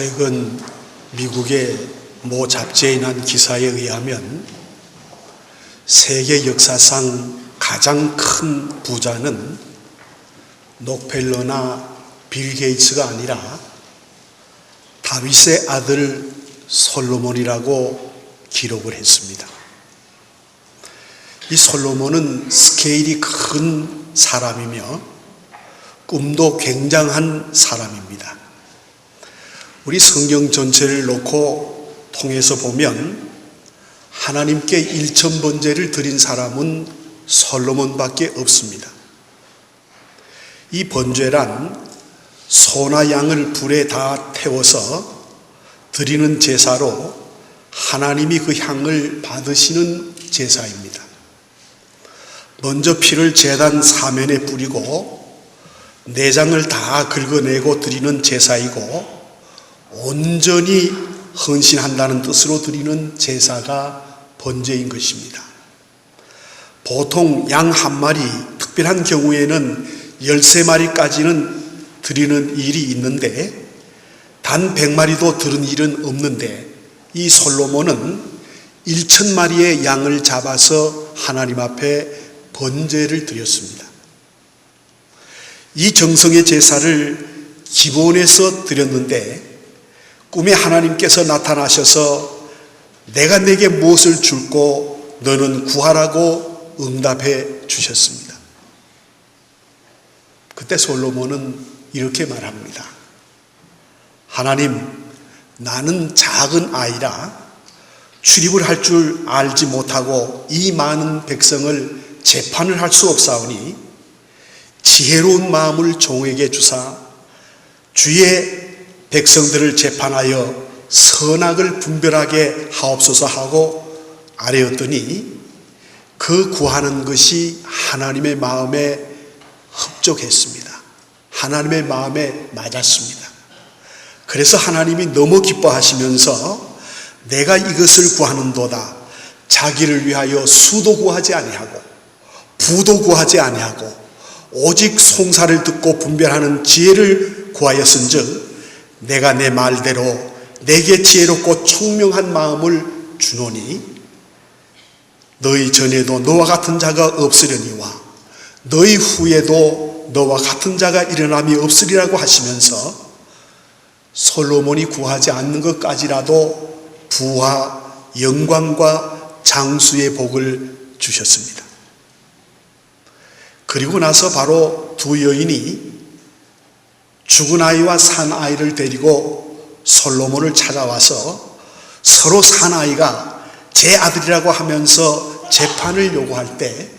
최근 미국의 모 잡지에 난 기사에 의하면 세계 역사상 가장 큰 부자는 록펠러나 빌 게이츠가 아니라 다윗의 아들 솔로몬이라고 기록을 했습니다. 이 솔로몬은 스케일이 큰 사람이며 꿈도 굉장한 사람입니다. 우리 성경 전체를 놓고 통해서 보면 하나님께 일천번제를 드린 사람은 솔로몬밖에 없습니다. 이 번제란 소나 양을 불에 다 태워서 드리는 제사로 하나님이 그 향을 받으시는 제사입니다. 먼저 피를 제단 사면에 뿌리고 내장을 다 긁어내고 드리는 제사이고 온전히 헌신한다는 뜻으로 드리는 제사가 번제인 것입니다. 보통 양 한 마리, 특별한 경우에는 13마리까지는 드리는 일이 있는데 단 100마리도 드는 일은 없는데 이 솔로몬은 1000마리의 양을 잡아서 하나님 앞에 번제를 드렸습니다. 이 정성의 제사를 기본에서 드렸는데 꿈에 하나님께서 나타나셔서 내가 내게 무엇을 줄고 너는 구하라고 응답해 주셨습니다. 그때 솔로몬은 이렇게 말합니다. 하나님, 나는 작은 아이라 출입을 할 줄 알지 못하고 이 많은 백성을 재판을 할 수 없사오니 지혜로운 마음을 종에게 주사 주의 백성들을 재판하여 선악을 분별하게 하옵소서 하고 아뢰었더니 그 구하는 것이 하나님의 마음에 흡족했습니다. 하나님의 마음에 맞았습니다. 그래서 하나님이 너무 기뻐하시면서 내가 이것을 구하는도다. 자기를 위하여 수도 구하지 아니하고 부도 구하지 아니하고 오직 송사를 듣고 분별하는 지혜를 구하였은즉 내가 내 말대로 내게 지혜롭고 총명한 마음을 주노니 너희 전에도 너와 같은 자가 없으려니와 너희 후에도 너와 같은 자가 일어남이 없으리라고 하시면서 솔로몬이 구하지 않는 것까지라도 부와 영광과 장수의 복을 주셨습니다. 그리고 나서 바로 두 여인이 죽은 아이와 산 아이를 데리고 솔로몬을 찾아와서 서로 산 아이가 제 아들이라고 하면서 재판을 요구할 때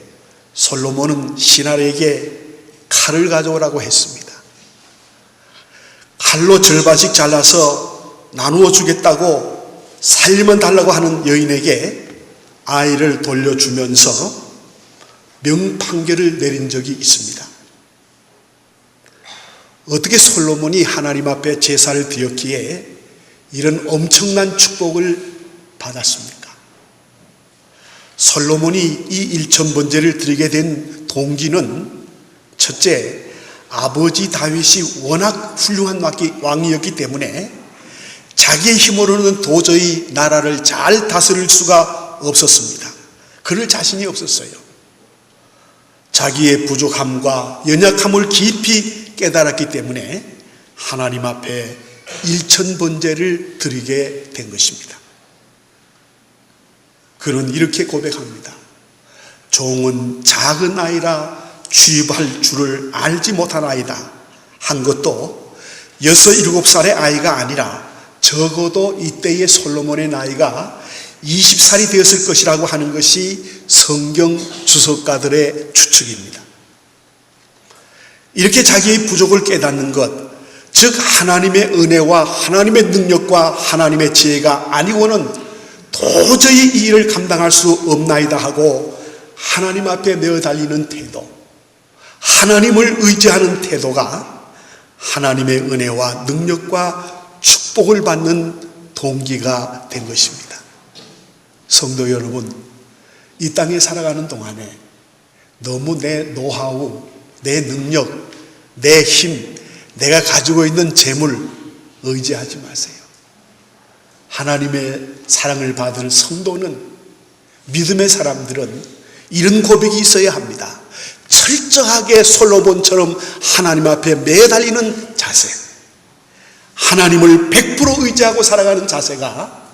솔로몬은 신하에게 칼을 가져오라고 했습니다. 칼로 절반씩 잘라서 나누어 주겠다고 살림만 달라고 하는 여인에게 아이를 돌려주면서 명판결을 내린 적이 있습니다. 어떻게 솔로몬이 하나님 앞에 제사를 드렸기에 이런 엄청난 축복을 받았습니까? 솔로몬이 이 일천번제를 드리게 된 동기는 첫째, 아버지 다윗이 워낙 훌륭한 왕이었기 때문에 자기의 힘으로는 도저히 나라를 잘 다스릴 수가 없었습니다. 그럴 자신이 없었어요. 자기의 부족함과 연약함을 깊이 깨달았기 때문에 하나님 앞에 일천번제를 드리게 된 것입니다. 그는 이렇게 고백합니다. 종은 작은 아이라 출입할 줄을 알지 못한 아이다 한 것도 6, 7살의 아이가 아니라 적어도 이때의 솔로몬의 나이가 20살이 되었을 것이라고 하는 것이 성경 주석가들의 추측입니다. 이렇게 자기의 부족을 깨닫는 것, 즉 하나님의 은혜와 하나님의 능력과 하나님의 지혜가 아니고는 도저히 이 일을 감당할 수 없나이다 하고 하나님 앞에 내어 달리는 태도, 하나님을 의지하는 태도가 하나님의 은혜와 능력과 축복을 받는 동기가 된 것입니다. 성도 여러분, 이 땅에 살아가는 동안에 너무 내 노하우, 내 능력, 내 힘, 내가 가지고 있는 재물 의지하지 마세요. 하나님의 사랑을 받을 성도는, 믿음의 사람들은 이런 고백이 있어야 합니다. 철저하게 솔로몬처럼 하나님 앞에 매달리는 자세, 하나님을 100% 의지하고 살아가는 자세가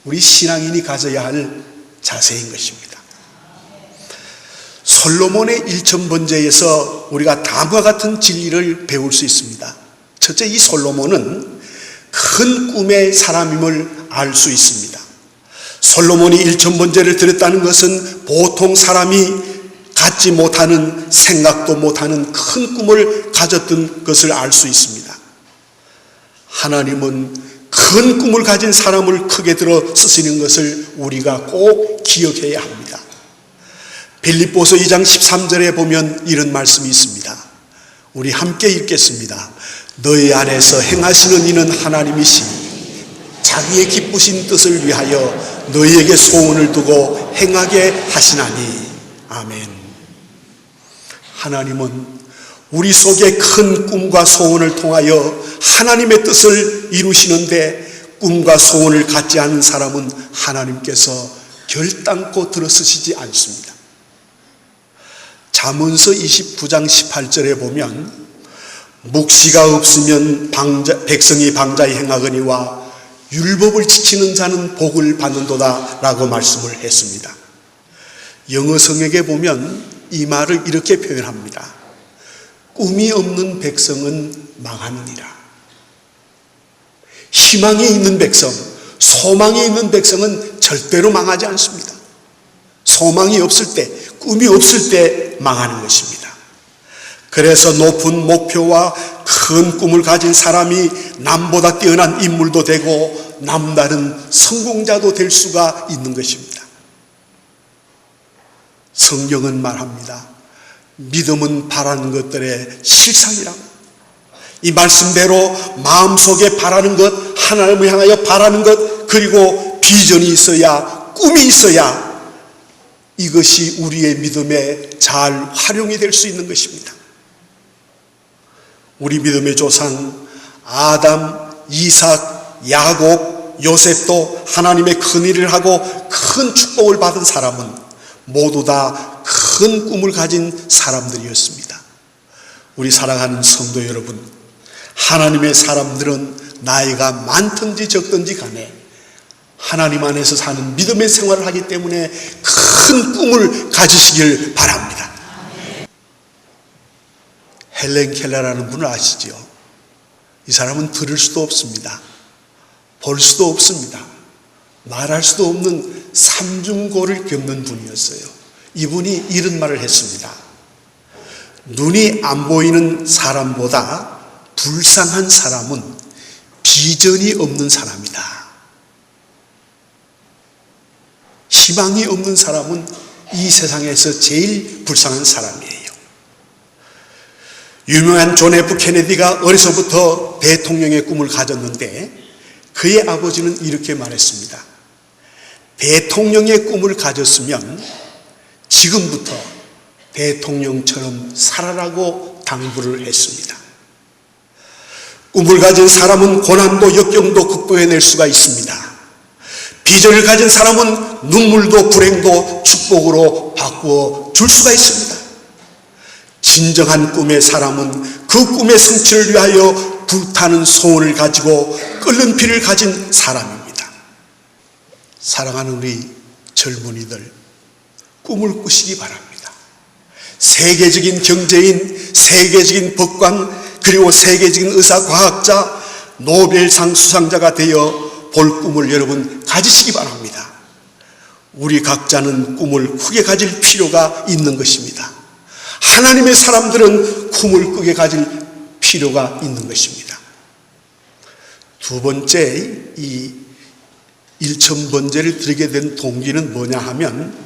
우리 신앙인이 가져야 할 자세인 것입니다. 솔로몬의 1000번제에서 우리가 다음과 같은 진리를 배울 수 있습니다. 첫째, 이 솔로몬은 큰 꿈의 사람임을 알 수 있습니다. 솔로몬이 1000번제를 드렸다는 것은 보통 사람이 갖지 못하는, 생각도 못하는 큰 꿈을 가졌던 것을 알 수 있습니다. 하나님은 큰 꿈을 가진 사람을 크게 들어 쓰시는 것을 우리가 꼭 기억해야 합니다. 빌립보서 2장 13절에 보면 이런 말씀이 있습니다. 우리 함께 읽겠습니다. 너희 안에서 행하시는 이는 하나님이시니 자기의 기쁘신 뜻을 위하여 너희에게 소원을 두고 행하게 하시나니. 아멘. 하나님은 우리 속에 큰 꿈과 소원을 통하여 하나님의 뜻을 이루시는데, 꿈과 소원을 갖지 않은 사람은 하나님께서 결단코 들어서시지 않습니다. 잠언서 29장 18절에 보면 묵시가 없으면 백성이 방자히 행하거니와 율법을 지키는 자는 복을 받는도다 라고 말씀을 했습니다. 영어 성역에 보면 이 말을 이렇게 표현합니다. 꿈이 없는 백성은 망하느니라. 희망이 있는 백성, 소망이 있는 백성은 절대로 망하지 않습니다. 소망이 없을 때, 꿈이 없을 때 망하는 것입니다. 그래서 높은 목표와 큰 꿈을 가진 사람이 남보다 뛰어난 인물도 되고 남다른 성공자도 될 수가 있는 것입니다. 성경은 말합니다. 믿음은 바라는 것들의 실상이라고. 이 말씀대로 마음속에 바라는 것, 하나님을 향하여 바라는 것, 그리고 비전이 있어야, 꿈이 있어야 이것이 우리의 믿음에 잘 활용이 될 수 있는 것입니다. 우리 믿음의 조상 아담, 이삭, 야곱, 요셉도 하나님의 큰 일을 하고 큰 축복을 받은 사람은 모두 다 큰 꿈을 가진 사람들이었습니다. 우리 사랑하는 성도 여러분, 하나님의 사람들은 나이가 많든지 적든지 간에 하나님 안에서 사는 믿음의 생활을 하기 때문에 큰 꿈을 가지시길 바랍니다. 헬렌 켈러라는 분을 아시죠? 이 사람은 들을 수도 없습니다. 볼 수도 없습니다. 말할 수도 없는 삼중고를 겪는 분이었어요. 이분이 이런 말을 했습니다. 눈이 안 보이는 사람보다 불쌍한 사람은 비전이 없는 사람이다. 희망이 없는 사람은 이 세상에서 제일 불쌍한 사람이에요. 유명한 존 F 케네디가 어려서부터 대통령의 꿈을 가졌는데 그의 아버지는 이렇게 말했습니다. 대통령의 꿈을 가졌으면 지금부터 대통령처럼 살아라고 당부를 했습니다. 꿈을 가진 사람은 고난도 역경도 극복해낼 수가 있습니다. 비전을 가진 사람은 눈물도 불행도 축복으로 바꾸어 줄 수가 있습니다. 진정한 꿈의 사람은 그 꿈의 성취를 위하여 불타는 소원을 가지고 끓는 피를 가진 사람입니다. 사랑하는 우리 젊은이들, 꿈을 꾸시기 바랍니다. 세계적인 경제인, 세계적인 법관, 그리고 세계적인 의사, 과학자, 노벨상 수상자가 되어 볼 꿈을 여러분 가지시기 바랍니다. 우리 각자는 꿈을 크게 가질 필요가 있는 것입니다. 하나님의 사람들은 꿈을 크게 가질 필요가 있는 것입니다. 두 번째, 이 1000번제를 드리게 된 동기는 뭐냐 하면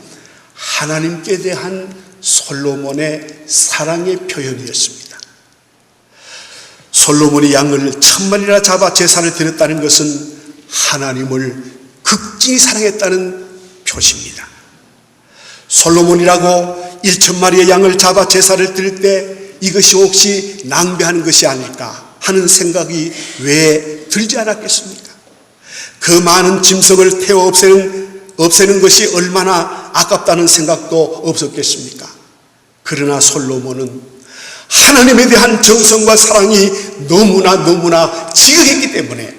하나님께 대한 솔로몬의 사랑의 표현이었습니다. 솔로몬이 양을 1000마리나 잡아 제사를 드렸다는 것은 하나님을 극진히 사랑했다는 표시입니다. 솔로몬이라고 1000마리의 양을 잡아 제사를 드릴 때 이것이 혹시 낭비하는 것이 아닐까? 하는 생각이 왜 들지 않았겠습니까? 그 많은 짐승을 태워 없애는 것이 얼마나 아깝다는 생각도 없었겠습니까? 그러나 솔로몬은 하나님에 대한 정성과 사랑이 너무나 지극했기 때문에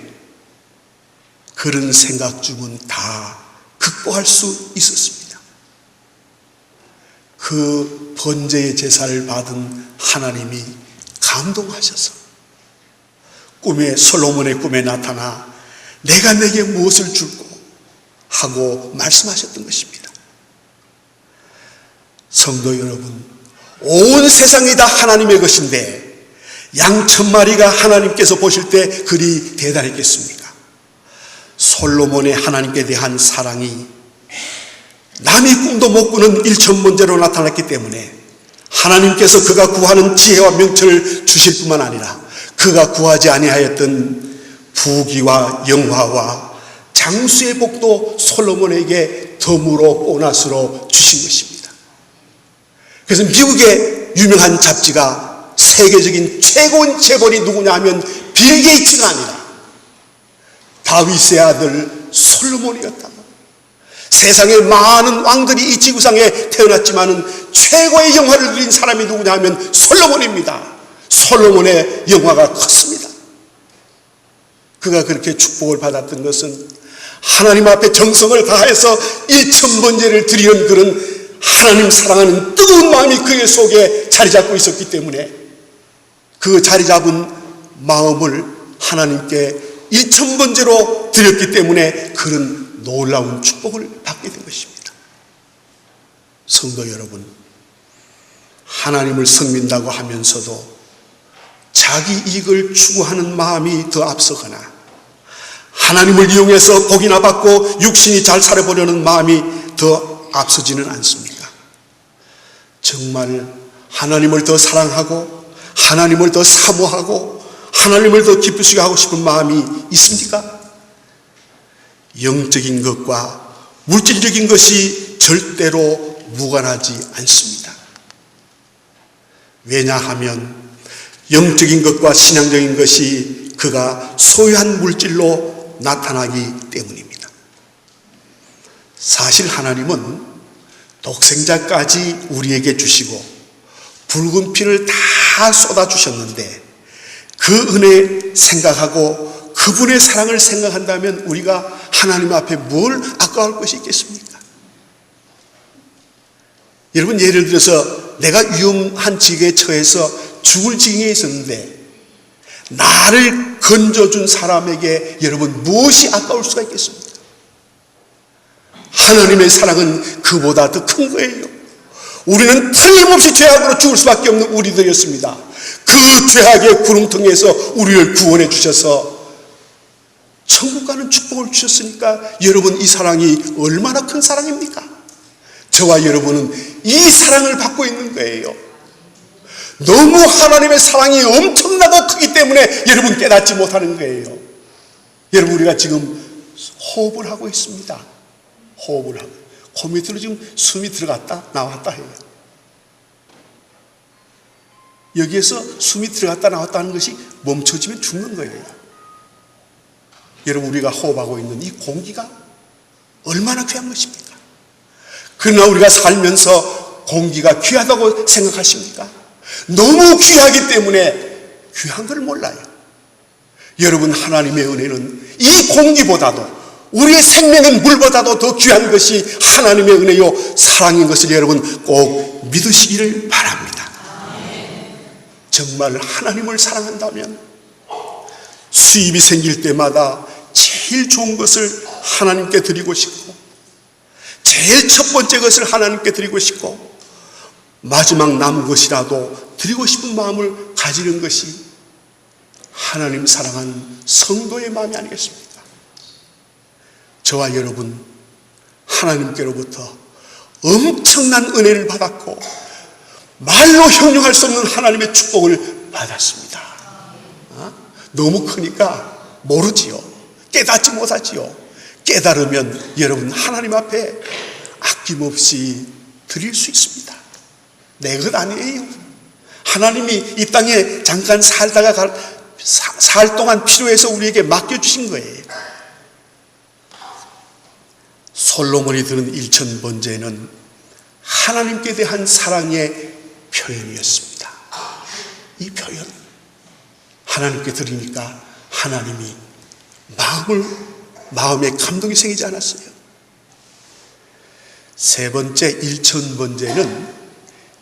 그런 생각 중은 다 극복할 수 있었습니다. 그 번제의 제사를 받은 하나님이 감동하셔서 솔로몬의 꿈에 나타나 내가 내게 무엇을 줄고 하고 말씀하셨던 것입니다. 성도 여러분, 온 세상이 다 하나님의 것인데 양 1000마리가 하나님께서 보실 때 그리 대단했겠습니까? 솔로몬의 하나님께 대한 사랑이 남이 꿈도 못 꾸는 1000번째로 나타났기 때문에 하나님께서 그가 구하는 지혜와 명철을 주실 뿐만 아니라 그가 구하지 아니하였던 부귀와 영화와 장수의 복도 솔로몬에게 덤으로 보너스로 주신 것입니다. 그래서 미국의 유명한 잡지가 세계적인 최고인 재벌이 누구냐 하면 빌 게이츠가 아니라 다윗의 아들 솔로몬이었다. 세상에 많은 왕들이 이 지구상에 태어났지만은 최고의 영화를 누린 사람이 누구냐 하면 솔로몬입니다. 솔로몬의 영화가 컸습니다. 그가 그렇게 축복을 받았던 것은 하나님 앞에 정성을 다해서 1000번제를 드리는 그런 하나님 사랑하는 뜨거운 마음이 그의 속에 자리 잡고 있었기 때문에 그 자리 잡은 마음을 하나님께 1000번제로 드렸기 때문에 그런 놀라운 축복을 받게 된 것입니다. 성도 여러분, 하나님을 섬긴다고 하면서도 자기 이익을 추구하는 마음이 더 앞서거나 하나님을 이용해서 복이나 받고 육신이 잘 살아보려는 마음이 더 앞서지는 않습니까? 정말 하나님을 더 사랑하고 하나님을 더 사모하고 하나님을 더 기쁘시게 하고 싶은 마음이 있습니까? 영적인 것과 물질적인 것이 절대로 무관하지 않습니다. 왜냐하면 영적인 것과 신앙적인 것이 그가 소유한 물질로 나타나기 때문입니다. 사실 하나님은 독생자까지 우리에게 주시고 붉은 피를 다 쏟아주셨는데 그 은혜 생각하고 그분의 사랑을 생각한다면 우리가 하나님 앞에 뭘 아까울 것이 있겠습니까? 여러분, 예를 들어서 내가 위험한 지경에 처해서 죽을 지경에 있었는데 나를 건져준 사람에게 여러분 무엇이 아까울 수가 있겠습니까? 하나님의 사랑은 그보다 더 큰 거예요. 우리는 틀림없이 죄악으로 죽을 수밖에 없는 우리들이었습니다. 그 죄악의 구렁텅이에서 우리를 구원해 주셔서 천국 가는 축복을 주셨으니까 여러분, 이 사랑이 얼마나 큰 사랑입니까? 저와 여러분은 이 사랑을 받고 있는 거예요. 너무 하나님의 사랑이 엄청나고 크기 때문에 여러분 깨닫지 못하는 거예요. 여러분, 우리가 지금 호흡을 하고 있습니다. 호흡을 하고 코 밑으로 지금 숨이 들어갔다 나왔다 해요. 여기에서 숨이 들어갔다 나왔다 하는 것이 멈춰지면 죽는 거예요. 여러분, 우리가 호흡하고 있는 이 공기가 얼마나 귀한 것입니까? 그러나 우리가 살면서 공기가 귀하다고 생각하십니까? 너무 귀하기 때문에 귀한 걸 몰라요. 여러분, 하나님의 은혜는 이 공기보다도 우리의 생명인 물보다도 더 귀한 것이 하나님의 은혜요 사랑인 것을 여러분 꼭 믿으시기를 바랍니다. 정말 하나님을 사랑한다면 수입이 생길 때마다 제일 좋은 것을 하나님께 드리고 싶고 제일 첫 번째 것을 하나님께 드리고 싶고 마지막 남은 것이라도 드리고 싶은 마음을 가지는 것이 하나님 사랑하는 성도의 마음이 아니겠습니까? 저와 여러분, 하나님께로부터 엄청난 은혜를 받았고 말로 형용할 수 없는 하나님의 축복을 받았습니다. 너무 크니까 모르지요. 깨닫지 못하지요. 깨달으면 여러분 하나님 앞에 아낌없이 드릴 수 있습니다. 내 것 아니에요. 하나님이 이 땅에 잠깐 살다가 살 동안 필요해서 우리에게 맡겨주신 거예요. 솔로몬이 들은 1000번제는 하나님께 대한 사랑의 표현이었습니다. 이 표현, 하나님께 드리니까 하나님이 마음에 감동이 생기지 않았어요. 세 번째 1000번제는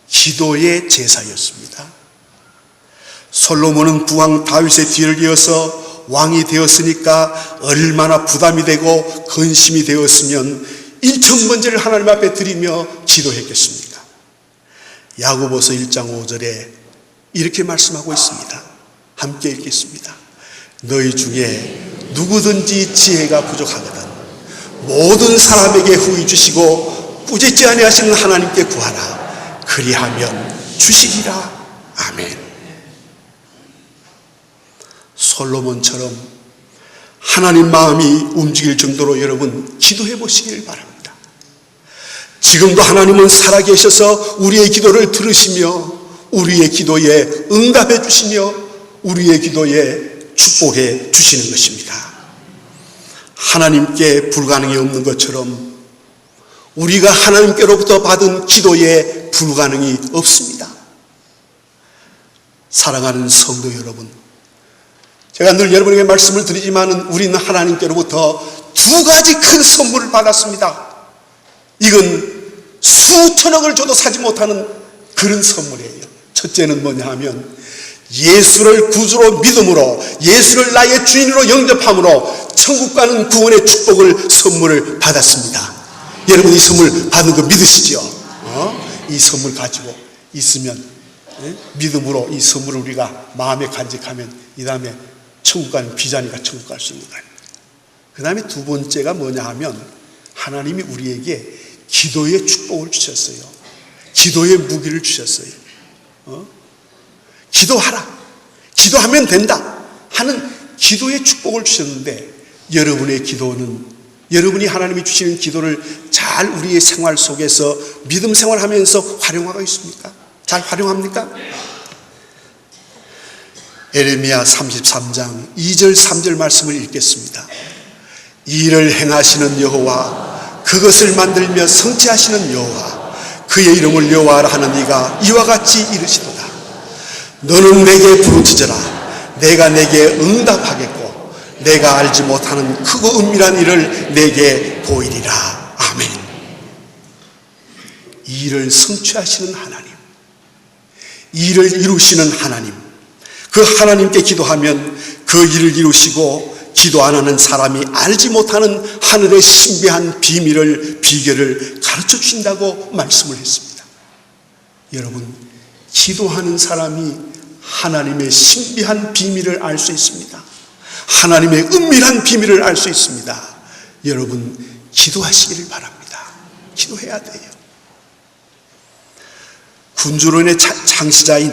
기도의 제사였습니다. 솔로몬은 부왕 다윗의 뒤를 이어서 왕이 되었으니까 얼마나 부담이 되고 근심이 되었으면 1000번제를 하나님 앞에 드리며 기도했겠습니까? 야고보서 1장 5절에 이렇게 말씀하고 있습니다. 함께 읽겠습니다. 너희 중에 누구든지 지혜가 부족하거든 모든 사람에게 후히 주시고 꾸짖지 아니하시는 하나님께 구하라. 그리하면 주시리라. 아멘. 솔로몬처럼 하나님 마음이 움직일 정도로 여러분 기도해 보시길 바랍니다. 지금도 하나님은 살아계셔서 우리의 기도를 들으시며 우리의 기도에 응답해 주시며 우리의 기도에 축복해 주시는 것입니다. 하나님께 불가능이 없는 것처럼 우리가 하나님께로부터 받은 기도에 불가능이 없습니다. 사랑하는 성도 여러분, 제가 늘 여러분에게 말씀을 드리지만 우리는 하나님께로부터 두 가지 큰 선물을 받았습니다. 이건 수천억을 줘도 사지 못하는 그런 선물이에요. 첫째는 뭐냐 하면 예수를 구주로 믿음으로 예수를 나의 주인으로 영접함으로 천국 가는 구원의 축복을 선물을 받았습니다. 여러분 이 선물 받는 거 믿으시죠? 이 선물 가지고 있으면 믿음으로 이 선물을 우리가 마음에 간직하면 이 다음에 천국 가는 비자니까 천국 갈 수 있는 거예요. 그 다음에 두 번째가 뭐냐 하면 하나님이 우리에게 기도의 축복을 주셨어요. 기도의 무기를 주셨어요. 기도하라. 기도하면 된다 하는 기도의 축복을 주셨는데 여러분의 기도는 여러분이 하나님이 주시는 기도를 잘 우리의 생활 속에서 믿음 생활하면서 활용하고 있습니까? 잘 활용합니까? 에레미야 33장 2절 3절 말씀을 읽겠습니다. 이를 행하시는 여호와 그것을 만들며 성취하시는 여호와 그의 이름을 여호와라 하는 이가 이와 같이 이르시도다. 너는 내게 부르짖으라. 내가 내게 응답하겠고 내가 알지 못하는 크고 은밀한 일을 내게 보이리라. 아멘. 이 일을 성취하시는 하나님, 이 일을 이루시는 하나님, 그 하나님께 기도하면 그 일을 이루시고 기도 안 하는 사람이 알지 못하는 하늘의 신비한 비결을 가르쳐 주신다고 말씀을 했습니다. 여러분, 기도하는 사람이 하나님의 신비한 비밀을 알 수 있습니다. 하나님의 은밀한 비밀을 알 수 있습니다. 여러분, 기도하시기를 바랍니다. 기도해야 돼요. 군주론의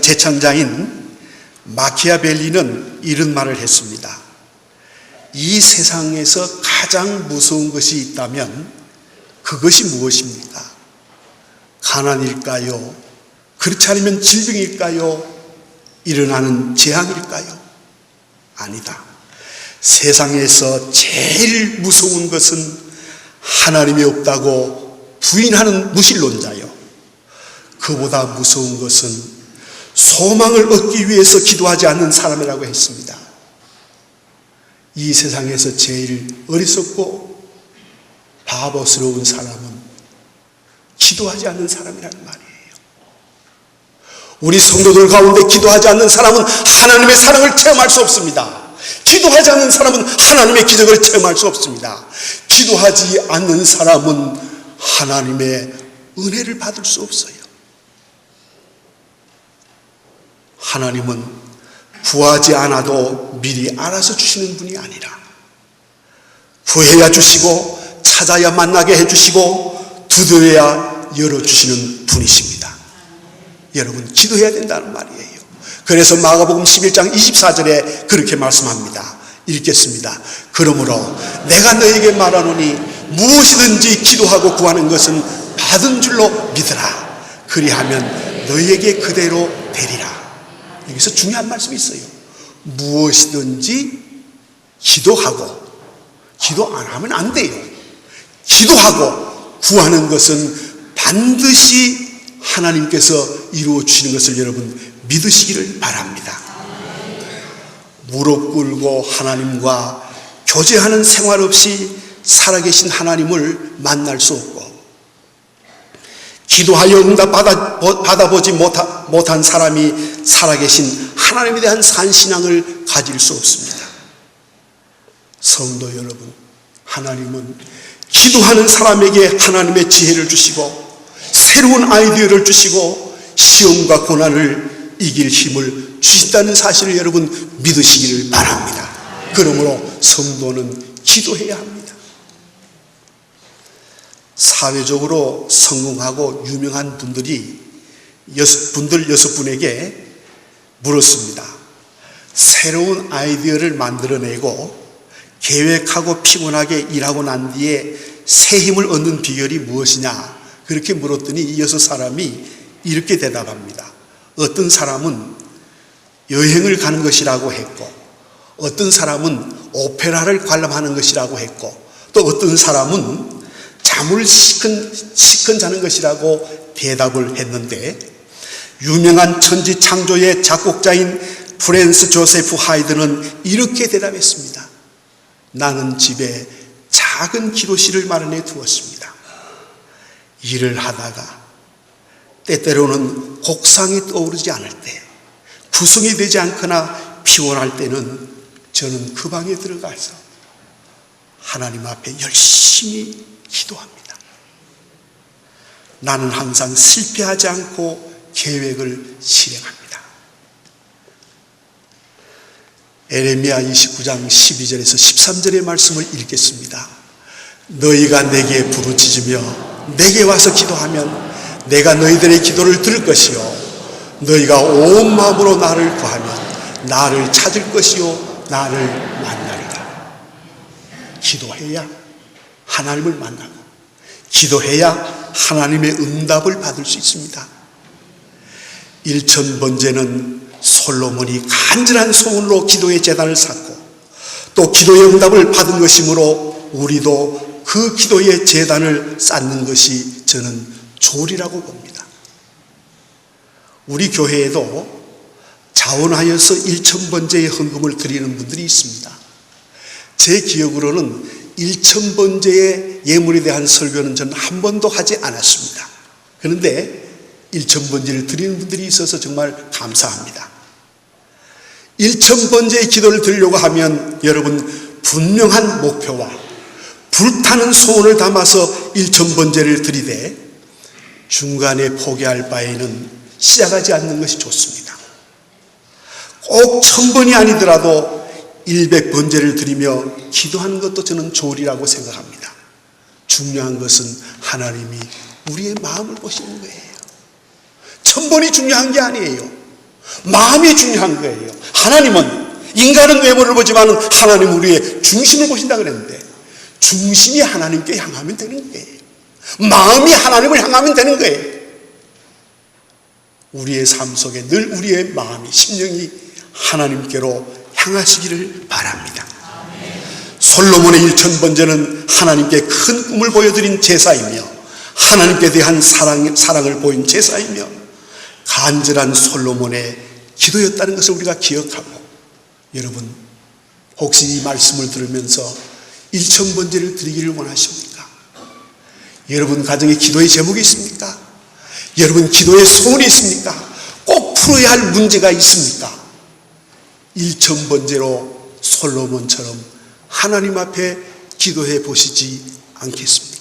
제창자인 마키아벨리는 이런 말을 했습니다. 이 세상에서 가장 무서운 것이 있다면 그것이 무엇입니까? 가난일까요? 그렇지 않으면 질병일까요? 일어나는 재앙일까요? 아니다. 세상에서 제일 무서운 것은 하나님이 없다고 부인하는 무신론자요. 그보다 무서운 것은 소망을 얻기 위해서 기도하지 않는 사람이라고 했습니다. 이 세상에서 제일 어리석고 바보스러운 사람은 기도하지 않는 사람이라는 말이에요. 우리 성도들 가운데 기도하지 않는 사람은 하나님의 사랑을 체험할 수 없습니다. 기도하지 않는 사람은 하나님의 기적을 체험할 수 없습니다. 기도하지 않는 사람은 하나님의 은혜를 받을 수 없어요. 하나님은 구하지 않아도 미리 알아서 주시는 분이 아니라 구해야 주시고 찾아야 만나게 해주시고 두드려야 열어주시는 분이십니다. 여러분, 기도해야 된다는 말이에요. 그래서 마가복음 11장 24절에 그렇게 말씀합니다. 읽겠습니다. 그러므로 내가 너에게 말하노니 무엇이든지 기도하고 구하는 것은 받은 줄로 믿으라. 그리하면 너희에게 그대로 되리라. 여기서 중요한 말씀이 있어요. 무엇이든지 기도하고, 기도 안 하면 안 돼요. 기도하고 구하는 것은 반드시 하나님께서 이루어 주시는 것을 여러분 믿으시기를 바랍니다. 무릎 꿇고 하나님과 교제하는 생활 없이 살아계신 하나님을 만날 수 없고, 기도하여 응답 받아보지 못한 사람이 살아계신 하나님에 대한 산신앙을 가질 수 없습니다. 성도 여러분, 하나님은 기도하는 사람에게 하나님의 지혜를 주시고 새로운 아이디어를 주시고 시험과 고난을 이길 힘을 주신다는 사실을 여러분 믿으시기를 바랍니다. 그러므로 성도는 기도해야 합니다. 사회적으로 성공하고 유명한 분들이 여섯 분에게 물었습니다. 새로운 아이디어를 만들어내고 계획하고 피곤하게 일하고 난 뒤에 새 힘을 얻는 비결이 무엇이냐, 그렇게 물었더니 이 여섯 사람이 이렇게 대답합니다. 어떤 사람은 여행을 가는 것이라고 했고, 어떤 사람은 오페라를 관람하는 것이라고 했고, 또 어떤 사람은 잠을 시큰 자는 것이라고 대답을 했는데, 유명한 천지창조의 작곡자인 프란츠 조세프 하이드는 이렇게 대답했습니다. 나는 집에 작은 기도실을 마련해 두었습니다. 일을 하다가 때때로는 곡상이 떠오르지 않을 때, 구성이 되지 않거나 피곤할 때는 저는 그 방에 들어가서 하나님 앞에 열심히 기도합니다. 나는 항상 실패하지 않고 계획을 실행합니다. 에레미야 29장 12절에서 13절의 말씀을 읽겠습니다. 너희가 내게 부르짖으며 내게 와서 기도하면 내가 너희들의 기도를 들을 것이요 너희가 온 마음으로 나를 구하면 나를 찾을 것이요 나를 만나리라. 기도해야 하나님을 만나고, 기도해야 하나님의 응답을 받을 수 있습니다. 일천번제는 솔로몬이 간절한 소원으로 기도의 제단을 쌓고 또 기도의 응답을 받은 것이므로 우리도 그 기도의 제단을 쌓는 것이 저는 조리라고 봅니다. 우리 교회에도 자원하여서 1000번제의 헌금을 드리는 분들이 있습니다. 제 기억으로는 1000번제의 예물에 대한 설교는 저는 한 번도 하지 않았습니다. 그런데 1000번제를 드리는 분들이 있어서 정말 감사합니다. 1000번제의 기도를 드리려고 하면 여러분 분명한 목표와 불타는 소원을 담아서 1000번제를 드리되 중간에 포기할 바에는 시작하지 않는 것이 좋습니다. 꼭 1000번이 아니더라도 100번제를 드리며 기도하는 것도 저는 좋으리라고 생각합니다. 중요한 것은 하나님이 우리의 마음을 보시는 거예요. 1000번이 중요한 게 아니에요. 마음이 중요한 거예요. 하나님은, 인간은 외모를 보지만 하나님은 우리의 중심을 보신다 그랬는데, 중심이 하나님께 향하면 되는 거예요. 마음이 하나님을 향하면 되는 거예요. 우리의 삶 속에 늘 우리의 마음이, 심령이 하나님께로 향하시기를 바랍니다. 솔로몬의 1000번제는 하나님께 큰 꿈을 보여드린 제사이며 하나님께 대한 사랑을 보인 제사이며 간절한 솔로몬의 기도였다는 것을 우리가 기억하고, 여러분 혹시 이 말씀을 들으면서 1000번제를 드리기를 원하십니까? 여러분 가정에 기도의 제목이 있습니까? 여러분 기도의 소원이 있습니까? 꼭 풀어야 할 문제가 있습니까? 1000번제로 솔로몬처럼 하나님 앞에 기도해 보시지 않겠습니까?